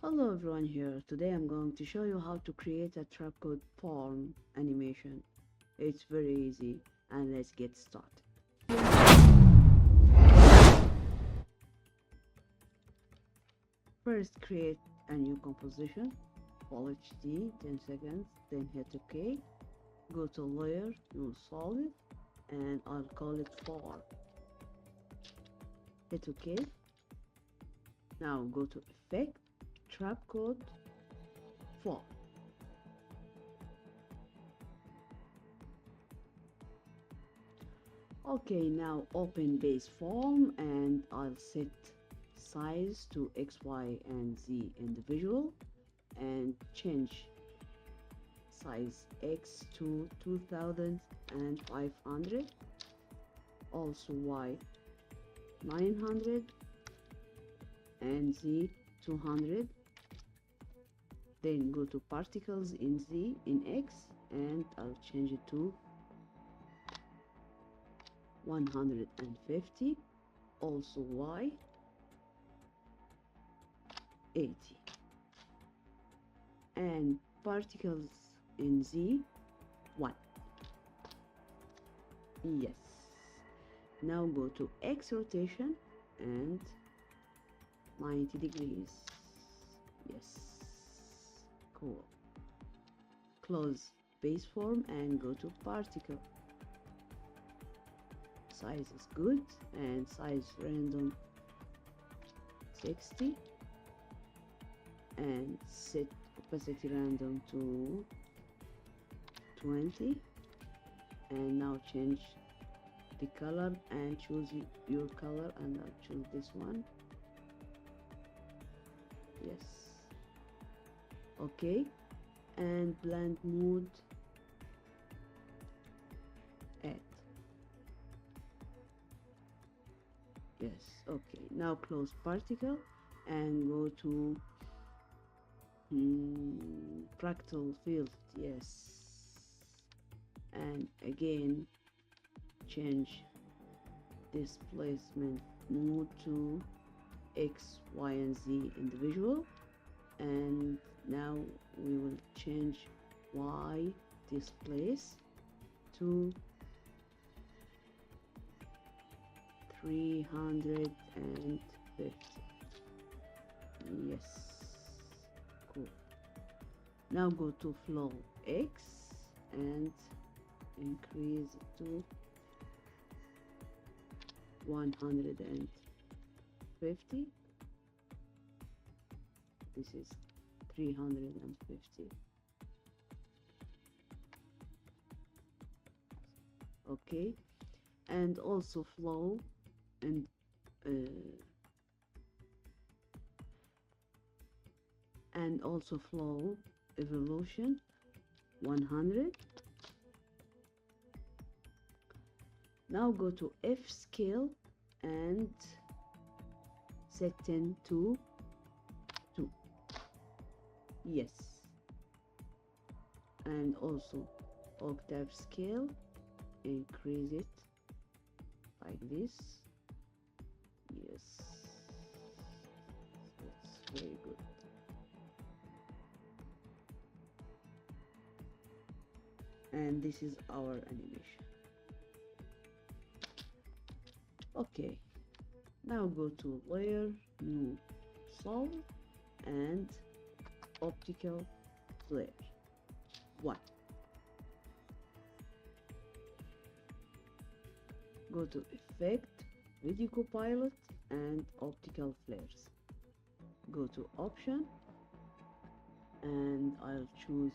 Hello everyone here. Today I'm going to show you how to create a Trapcode Form animation. It's very easy and let's get started. First create a new composition, Full HD, 10 seconds, then hit OK. Go to Layer, New Solid, and I'll call it Form. Hit OK. Now go to Effect, Trapcode Form. Okay, now open base form and I'll set size to X, Y, and Z individual and change size X to 2500, also Y 900 and Z 200. Then go to particles in Z in X and I'll change it to 150, also Y 80, and particles in Z 1. Yes. Now go to X rotation and 90 degrees. Yes. Cool. Close base form and go to particle. Size is good and size random 60 and set opacity random to 20, and now change the color and choose your color, and I'll choose this one. Yes. Okay, and blend mode add. Yes. Okay, now close particle and go to fractal field. Yes, and again change displacement mode to X, Y, and Z individual, and now we will change Y displace to 350. Yes. Cool. Now go to flow X and increase it to 150. This is 350. Okay, and also flow and also flow evolution 100. Now go to F scale and set 10 to 2. Yes, and also octave scale, increase it like this. Yes, that's very good. And this is our animation. Okay, now go to layer, new solid, and optical flare 1. Go to effect, video copilot, and optical flares. Go to option and I'll choose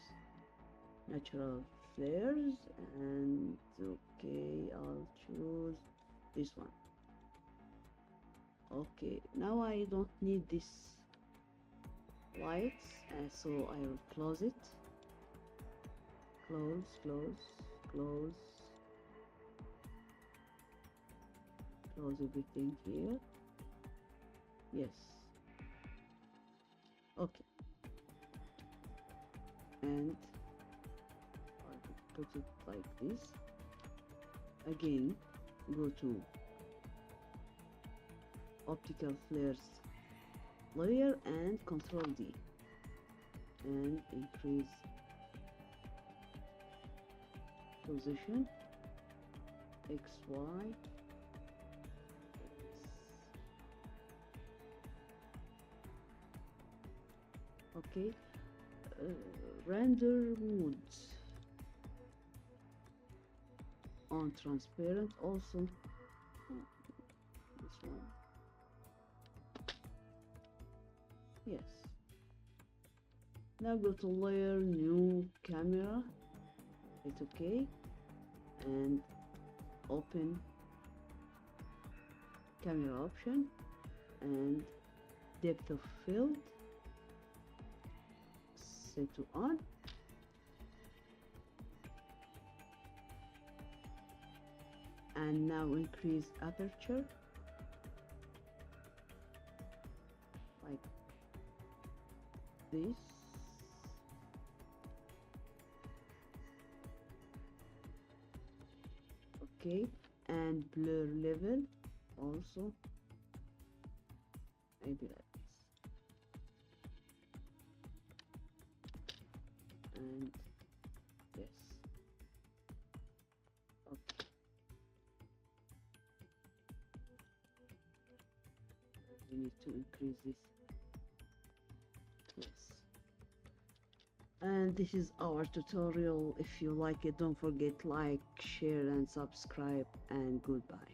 natural flares, and okay, I'll choose this one. Okay, now I don't need this lights, so I will close it. Close, close everything here. Yes. Okay, and I will put it like this. Again, go to optical flares layer and Control D and increase position X, Y, okay. Render modes on transparent also. This one, yes. Now go to layer, new camera, hit OK and open camera option and depth of field set to on. And now increase aperture like this. Okay, and blur level also maybe like this. And this. Okay. We need to increase this. Yes. And this is our tutorial. If you like it, don't forget like, share and subscribe, and goodbye.